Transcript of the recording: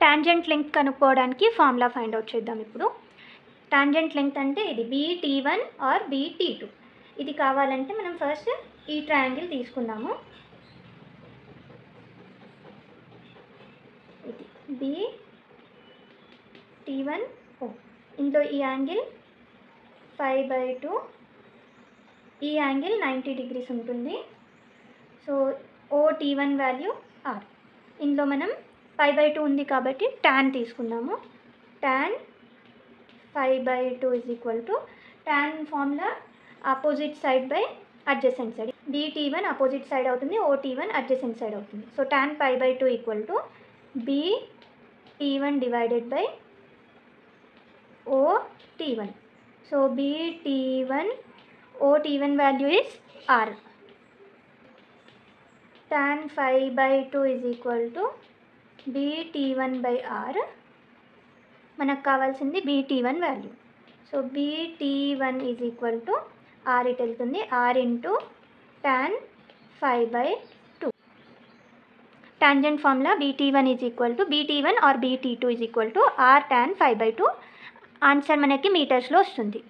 Tangent length కనుక్కోవడానికి formula find out చేద్దాం ఇప్పుడు. టాంజెంట్ లెంగ్త్ అంటే ఇది BT1 ఆర్ BT2. ఇది కావాలంటే మనం ఫస్ట్ ఈ ట్రయాంగిల్ తీసుకుందాము. ఇది BT1 ఇందులో ఈ యాంగిల్ 5/2, ఈ యాంగిల్ 90 degrees ఉంటుంది. So OT1 value R. ఇందులో మనం 5/2 ఉంది కాబట్టి tan తీసుకుందాము. tan 5/2 is equal to tan formula opposite side by adjacent side. BT1 opposite side అవుతుంది, OT1 అడ్జసెంట్ సైడ్ అవుతుంది. So tan 5/2 equal to BT1 divided by OT1. So BT1 OT1 value is R. tan 5/2 is equal to BT1 by R. మనకు కావాల్సింది BT1 value. So BT1 is equal to R it వెళ్తుంది, R into tan 5/2. Tangent formula BT1 is equal to BT1 or BT2 is equal to R tan 5/2. Answer మనకి మీటర్స్లో వస్తుంది.